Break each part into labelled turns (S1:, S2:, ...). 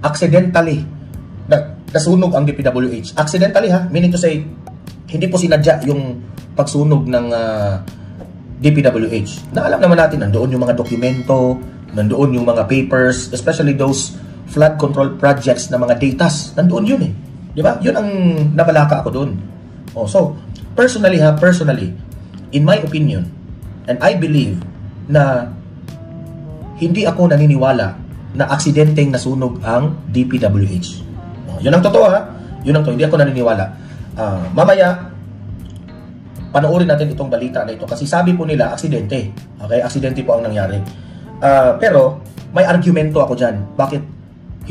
S1: accidentally nasunog ang DPWH. Accidentally ha, meaning to say, hindi po sinadya yung pagsunog ng DPWH. Na alam naman natin, nandoon yung mga dokumento, nandoon yung mga papers, especially those flood control projects na mga datas. Nandoon yun eh. Di ba? Yun ang nabalaka ako doon. Oh, so, personally, in my opinion, and I believe na hindi ako naniniwala na aksidenteng nasunog ang DPWH. Oh, yun ang totoo ha. Yun ang totoo. Hindi ako naniniwala. Mamaya, panoorin natin itong balita na ito kasi sabi po nila, aksidente. Okay? Aksidente po ang nangyari. Pero, may argumento ako dyan. Bakit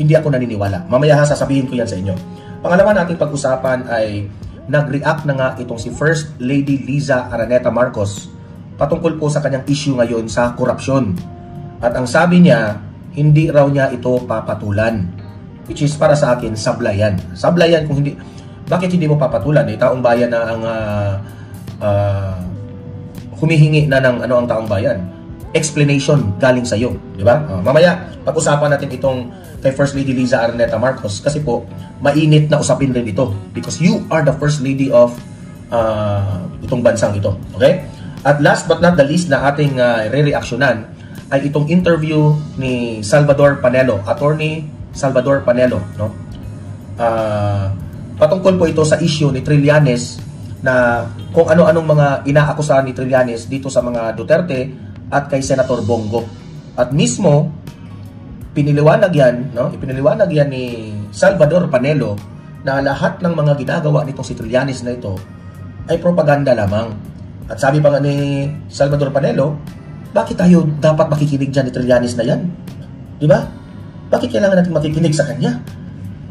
S1: hindi ako naniniwala? Mamaya ha, sasabihin ko yan sa inyo. Pangalawa nating pag-usapan ay nag-react na nga itong si First Lady Liza Araneta Marcos patungkol po sa kanyang issue ngayon sa korupsyon. At ang sabi niya, hindi raw niya ito papatulan. Which is para sa akin, sablayan. Sablayan kung hindi, bakit hindi mo papatulan? Eh, taong bayan na ang humihingi na ng ano ang taong bayan. Explanation galing sa iyo, di ba? Mamaya pag-usapan natin itong kay First Lady Liza Araneta Marcos kasi po mainit na usapin rin ito because you are the First Lady of itong bansang ito. Okay? At last but not the least na ating re-reactionan ay itong interview ni Salvador Panelo, Attorney Salvador Panelo, no? Patungkol po ito sa issue ni Trillanes na kung ano-anong mga inaakusahan ni Trillanes dito sa mga Duterte at kay Senator Bongo. At mismo piniliwanag yan, no? Ipiniliwanag yan ni Salvador Panelo na lahat ng mga ginagawa nitong si Trillanes na ito ay propaganda lamang. At sabi pa nga ni Salvador Panelo, bakit tayo dapat makikinig dyan ni Trillanes na yan? Di ba? Bakit kailangan natin makikinig sa kanya?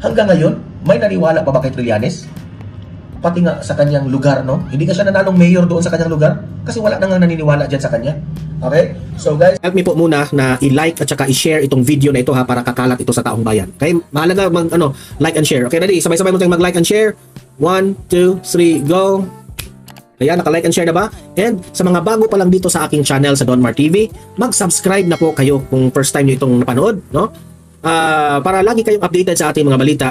S1: Hanggang ngayon, may naniwala pa ba kay Trillanes? Pati nga sa kanyang lugar, no? Hindi ka siya nanalong mayor doon sa kanyang lugar kasi wala na nga naniniwala dyan sa kanya. Okay? So guys, help me po muna na i-like at saka i-share itong video na ito ha para kakalat ito sa taong bayan. Okay? Mahalaga like and share. Okay, ready? Sabay-sabay mo tayong mag-like and share. 1, 2, 3, go! Kaya naka-like and share na ba? And sa mga bago pa lang dito sa aking channel sa Don Mar TV, mag-subscribe na po kayo kung first time nyo itong napanood, no? Para lagi kayong updated sa ating mga balita.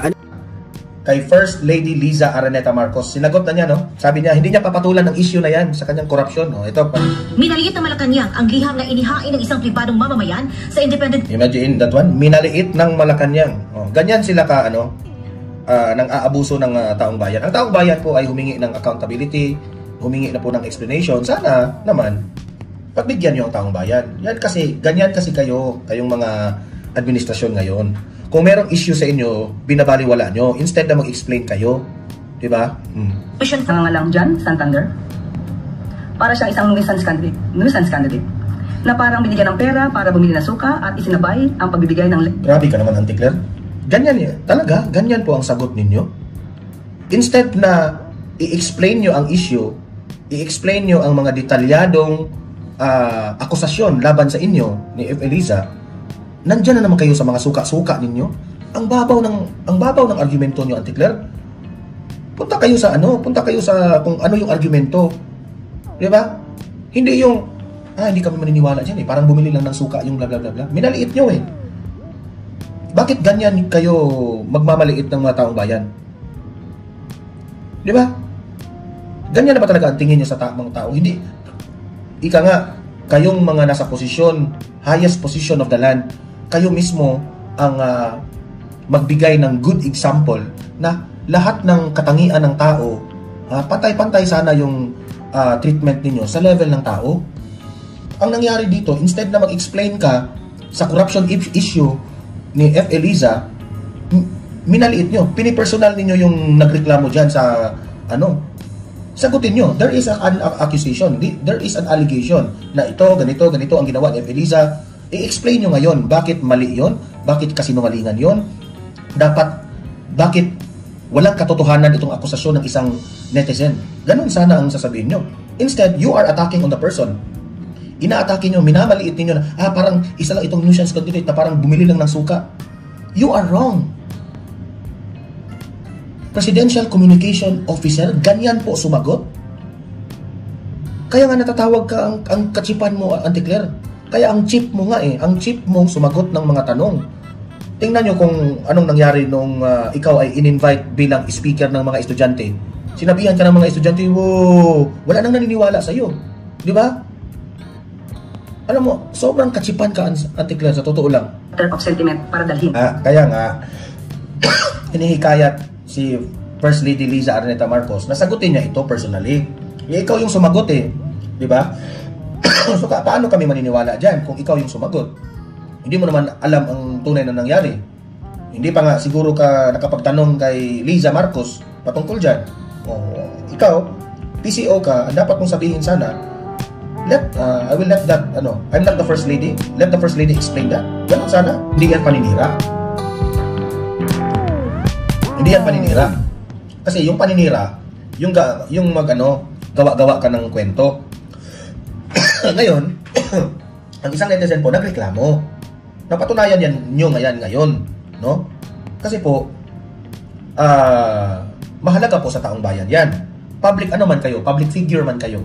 S1: Kay First Lady Liza Araneta Marcos, sinagot na niya, no? Sabi niya, hindi niya papatulan ng issue na yan sa kanyang korupsyon. Oh, ito pa.
S2: Minaliit na Malacanang ang liham na inihain ng isang pribadong mamamayan sa independent...
S1: Imagine that one, minaliit ng Malacanang. Oh, ganyan sila ka, nang aabuso ng taong bayan. Ang taong bayan po ay humingi ng accountability, humingi na po ng explanation. Sana naman, pagbigyan niyo ang taong bayan. Yan kasi, ganyan kasi kayong mga administrasyon ngayon. Kung merong issue sa inyo, binabaliwala nyo. Instead na mag-explain kayo. Diba?
S3: Nangangalang John Santander. Para siyang isang nuisance candidate na parang binigyan ng pera para bumili ng suka at isinabay ang pagbibigay ng...
S1: Grabe ka naman, Auntie Claire. Ganyan yan. Talaga, ganyan po ang sagot ninyo. Instead na i-explain nyo ang issue, i-explain nyo ang mga detalyadong akusasyon laban sa inyo ni F. Eliza, nandyan na naman kayo sa mga suka-suka ninyo. Ang babaw ng argumento nyo, Auntie Claire. Punta kayo sa kung ano yung argumento. Di ba? Hindi yung, hindi kami maniniwala dyan eh. Parang bumili lang ng suka yung bla bla bla bla. Minaliit nyo eh. Bakit ganyan kayo magmamaliit ng mga taong bayan? Di ba? Ganyan na ba talaga ang tingin nyo sa mga tao? Hindi. Ika nga, kayong mga nasa posisyon, highest position of the land, kayo mismo ang magbigay ng good example na lahat ng katangian ng tao, pantay-pantay sana yung treatment ninyo sa level ng tao. Ang nangyari dito, instead na mag-explain ka sa corruption issue ni F. Eliza, minaliit nyo, pinipersonal ninyo yung nagreklamo dyan sa sagutin nyo. There is an accusation, there is an allegation na ito, ganito ang ginawa ni F. Eliza. I-explain nyo ngayon bakit mali yon, bakit kasinungalingan yon, bakit walang katotohanan itong akusasyon ng isang netizen. Ganun sana ang sasabihin nyo. Instead, you are attacking on the person. Ina-atake nyo, minamaliit ninyo na, parang isa lang itong nuisance candidate na parang bumili lang ng suka. You are wrong. Presidential Communication Officer, ganyan po sumagot. Kaya nga natatawag ka ang kachipan mo, Auntie Claire. Kaya ang chief mo nga ang chief mong sumagot ng mga tanong. tingnan nyo kung anong nangyari nung ikaw ay in-invite bilang speaker ng mga estudyante. Sinabihan ka ng mga estudyante, wow, wala nang naniniwala sa'yo. Di ba? Alam mo, sobrang katsipan ka, Auntie Claire, sa totoo lang.
S3: Of sentiment para dalhin.
S1: Kaya nga, hinihikayat si First Lady Liza Araneta Marcos na sagutin niya ito personally. Ikaw yung sumagot eh. Di ba? So, paano kami maniniwala dyan kung ikaw yung sumagot? Hindi mo naman alam ang tunay na nangyari. Hindi pa nga siguro ka nakapagtanong kay Liza Marcos patungkol dyan. Ikaw, PCO ka, ang dapat mong sabihin sana, I will let that, I'm not the First Lady, let the First Lady explain that. Ganun sana, hindi yan paninira. Hindi yan paninira. Kasi yung paninira, yung gawa-gawa ka ng kwento. Ngayon, ang isang netizen po nagreklamo. Napatunayan yan nyo ngayon, no? Kasi po, mahalaga po sa taong bayan yan. Public man kayo, public figure man kayo.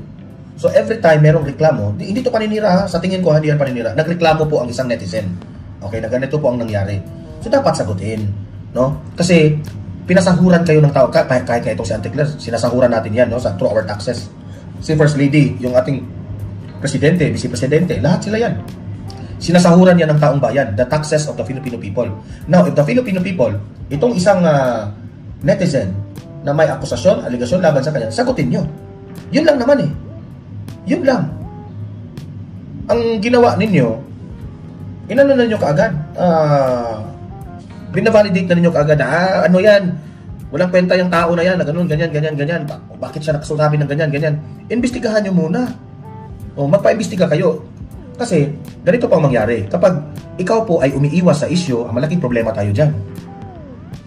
S1: So every time merong reklamo, hindi to paninira, sa tingin ko hindi yan paninira. Nagreklamo po ang isang netizen. Okay, na ganito po ang nangyari. So dapat sagutin, no? Kasi pinasahuran kayo ng tao, kahit itong si Auntie Claire, sinasahuran natin yan, no, through our taxes. Si First Lady, yung ating presidente, vice-presidente, lahat sila yan. Sinasahuran yan ng taong bayan, the taxes of the Filipino people. Now, if the Filipino people, itong isang netizen na may akusasyon, aligasyon laban sa kanya, sagutin nyo. Yun lang naman eh. Yun lang. Ang ginawa ninyo, inano na nyo kaagad. Binavalidate na ninyo kaagad na, ano yan, walang kwenta yung tao na yan, na ganun, ganyan. Bakit siya nakasabi ng ganyan. Imbestigahan nyo muna. Magpa-imbestiga kayo. Kasi, ganito pa ang mangyari. Kapag ikaw po ay umiiwas sa issue, malaking problema tayo dyan.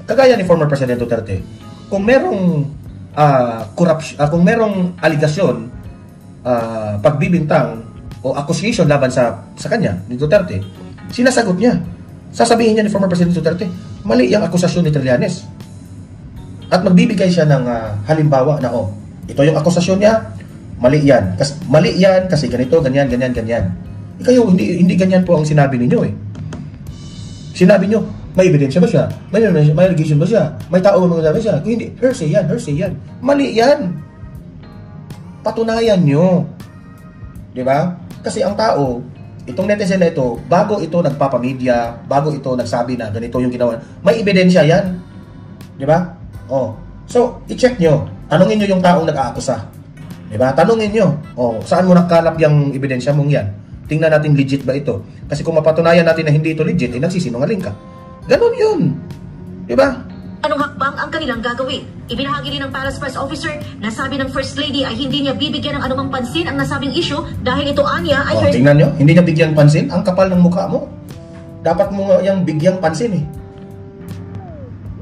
S1: Kagaya ni former President Duterte, kung merong kung merong aligasyon, pagbibintang o accusation laban sa kanya, ni Duterte, sinasagot niya. Sasabihin niya ni former President Duterte, mali yung akusasyon ni Trillanes. At magbibigay siya ng halimbawa na, ito yung akusasyon niya, mali yan kasi ganito, ganyan. Kayo, hindi ganyan po ang sinabi ninyo eh. Sinabi nyo, may ebidensya ba siya? May allegation ba siya? May tao ba magsasabi siya? Kung hindi, hearsay yan. Mali yan. Patunayan nyo. Diba? Kasi ang tao, itong netizen na ito, bago ito nagpapamedya, bago ito nagsabi na ganito yung ginawa, may ebidensya yan. Diba? So, i-check nyo. Tanungin nyo yung taong nag-aakusa. Diba? Tanungin nyo. Saan mo nakalap yung ebidensya mong yan? Tingnan natin legit ba ito. Kasi kung mapatunayan natin na hindi ito legit, nagsisinungaling ka. Ganon yun. Diba?
S2: Anong hakbang ang kanilang gagawin? Ibinahagi din ng Palace Press Officer na sabi ng First Lady ay hindi niya bibigyan ng anumang pansin ang nasabing issue dahil ito anya ay...
S1: Tingnan nyo, hindi niya bigyan pansin. Ang kapal ng mukha mo. Dapat mo yung bigyang pansin eh.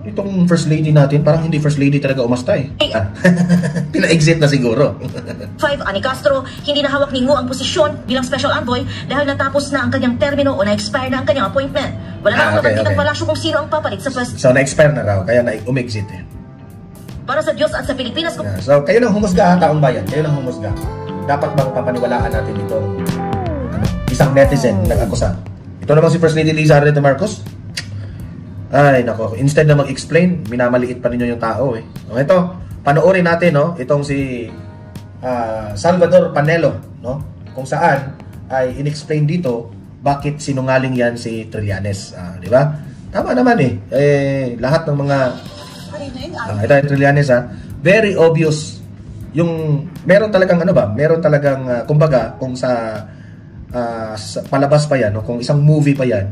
S1: Itong First Lady natin, parang hindi First Lady talaga umasta eh. Pina-exit na siguro.
S2: 5. Ani Castro, hindi na hawak ni Ngu ang posisyon bilang Special Envoy dahil natapos na ang kanyang termino o na-expire na ang kanyang appointment. Wala na ang nabanggit ng palasyo kung sino ang papalit sa pwesto.
S1: So, na-expire na raw, kaya na-umexit eh.
S2: Para sa Diyos at sa Pilipinas.
S1: So, kayo nang humusga, taong bayan. Kayo nang humusga. Dapat bang papaniwalaan natin itong isang netizen nag-akusa? Ito naman si First Lady Liza Araneta Marcos. Ay, nako. Instead na mag-explain, minamaliit pa ninyo yung tao eh. Ito, panoorin natin, no? Itong si Salvador Panelo, no? Kung saan ay in-explain dito bakit sinungaling yan si Trillanes. Di ba? Tama naman eh. Lahat ng mga... ito yung Trillanes very obvious. Yung, meron talagang meron talagang, kumbaga, kung sa palabas pa yan, no? Kung isang movie pa yan,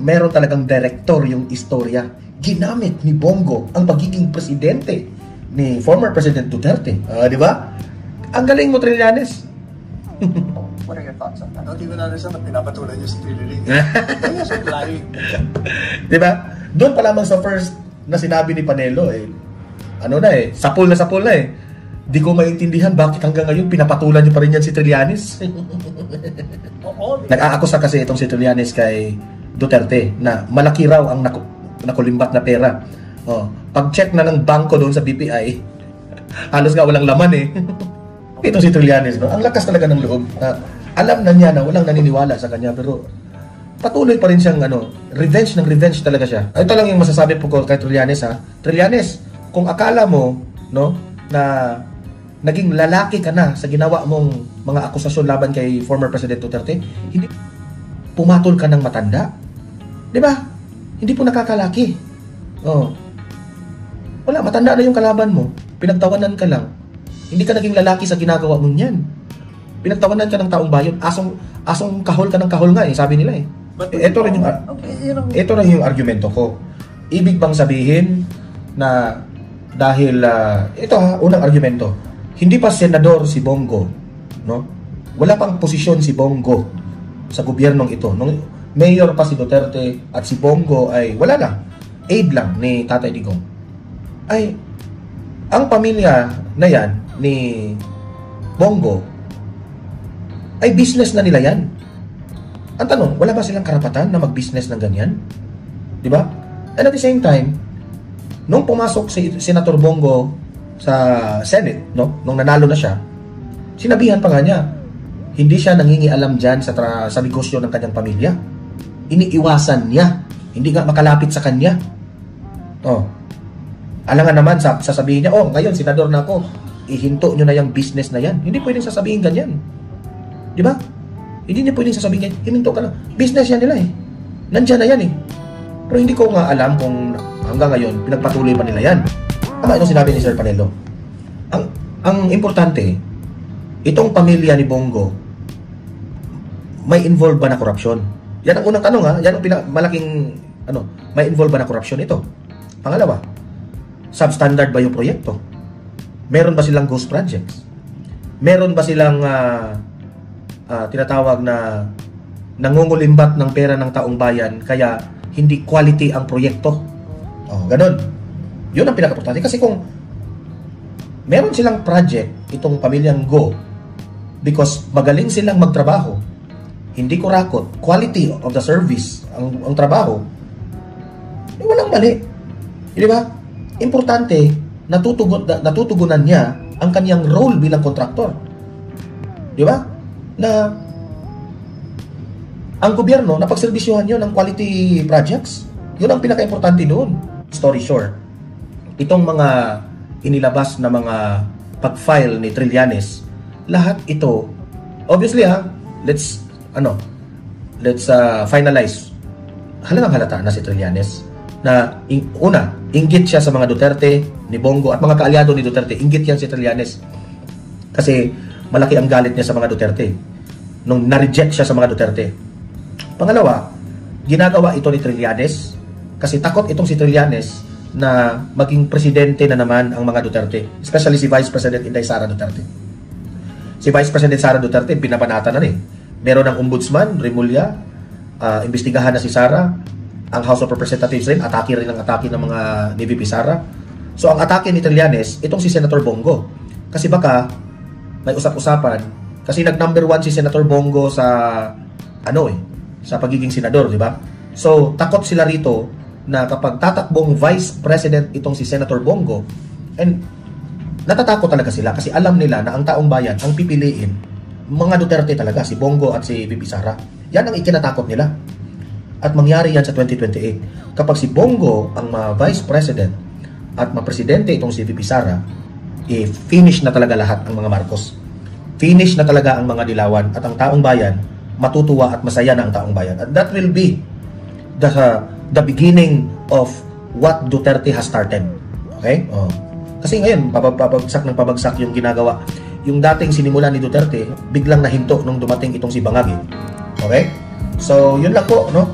S1: meron talagang director yung istorya. Ginamit ni Bongo ang pagiging presidente ni former President Duterte. Di ba? Ang galing mo, Trillanes.
S4: What are your thoughts on that? I don't even understand na pinapatulan niyo sa Trillanes. Yes, I'm lying.
S1: Di ba? Doon pa lamang sa first na sinabi ni Panelo, sapul na eh. Di ko maintindihan bakit hanggang ngayon pinapatulan niyo pa rin yan si Trillanes. Nag-aakusa kasi itong si Trillanes kay Duterte na malaki raw ang nakulimbat na pera. Pag-check na ng bangko doon sa BPI, halos nga walang laman eh. Ito si Trillanes, no? Ang lakas talaga ng loob. Alam na niya na walang naniniwala sa kanya, pero patuloy pa rin siyang revenge ng revenge talaga siya. Ito lang yung masasabi po ko kay Trillanes ha. Trillanes, kung akala mo no na naging lalaki ka na sa ginawa mong mga akusasyon laban kay former President Duterte, hindi pumatol ka ng matanda. 'Di ba? Hindi po nakakalaki. Oh. Wala, matanda na yung kalaban mo. Pinagtawanan ka lang. Hindi ka naging lalaki sa ginagawa mo niyan. Pinagtawanan ka ng taong bayan. Asong kahol ka ng kahol nga sabi nila Ito rin yung argumento ko. Ibig bang sabihin na dahil ito unang argumento. Hindi pa senador si Bongo, no? Wala pang posisyon si Bongo sa gobyernong ito. Nung mayor pa si Duterte at si Bongo ay wala lang. Aid lang ni Tatay Digong. Ay ang pamilya na yan ni Bongo ay business na nila yan. Ang tanong, wala ba silang karapatan na mag-business ng ganyan? Di ba? And at the same time, nung pumasok si Senator Bongo sa Senate, no? Nung nanalo na siya, sinabihan pa nga niya, hindi siya nangingialam dyan sa negosyo ng kanyang pamilya. Iniiwasan niya. Hindi nga makalapit sa kanya. Alangan naman, sasabihin niya, ngayon, senador na ako, ihinto nyo na yung business na yan. Hindi pwedeng sasabihin ganyan. Di ba? Hindi niya pwedeng sasabihin ganyan, himinto ka na. Business yan nila Nandyan na yan Pero hindi ko nga alam kung hanggang ngayon, pinagpatuloy pa nila yan. Tama itong sinabi ni Sir Panelo. Ang importante, itong pamilya ni Bongo, may involved ba na korupsyon? Yan ang unang tanong Yan ang malaking, may involved ba na korupsyon ito? Pangalawa, substandard ba yung proyekto? Meron ba silang ghost projects? Meron ba silang tinatawag na nangungulimbat ng pera ng taong bayan kaya hindi quality ang proyekto? Ganon. Yun ang pinaka-importante. Kasi kung meron silang project, itong pamilyang Go, because magaling silang magtrabaho, hindi kurakot, quality of the service ang trabaho, walang mali. Di ba? Importante, natutugunan niya ang kanyang role bilang kontraktor. Di ba? Na ang gobyerno napagserbisyuhan yun ng quality projects. Yun ang pinaka-importante doon. Story short, itong mga inilabas na mga pag-file ni Trillanes, lahat ito, obviously let's finalize. Halatang halata na si Trillanes na una, inggit siya sa mga Duterte ni Bongo at mga kaalyado ni Duterte. Inggit yan si Trillanes kasi malaki ang galit niya sa mga Duterte nung na-reject siya sa mga Duterte. Pangalawa, ginagawa ito ni Trillanes kasi takot itong si Trillanes na maging presidente na naman ang mga Duterte, especially si Vice President Inday Sara Duterte. Si Vice President Sara Duterte pinapanata na meron ng ombudsman, Remulla, imbestigahan na si Sara. Ang House of Representatives rin, atake rin ng mga ni VP Sara. So ang atake ni Trillanes, itong si Senator Bongo. Kasi baka may usap-usapan kasi nag-number 1 si Senator Bongo sa sa pagiging senador, di ba? So takot sila rito na kapag tatakbong Vice President itong si Senator Bongo, and natatakot talaga sila kasi alam nila na ang taong bayan ang pipiliin mga Duterte talaga, si Bongo at si VP Sara. Yan ang ikinatakot nila. At mangyari yan sa 2028. Kapag si Bongo ang Vice President at ma-presidente itong si VP Sara, finish na talaga lahat ang mga Marcos. Finish na talaga ang mga Dilawan at ang taong bayan, matutuwa at masaya na ang taong bayan. At that will be the beginning of what Duterte has started. Okay? Kasi ngayon, pabagsak yung ginagawa. Yung dating sinimula ni Duterte, biglang nahinto nung dumating itong si Bangag. Okay? So, yun lang po, no?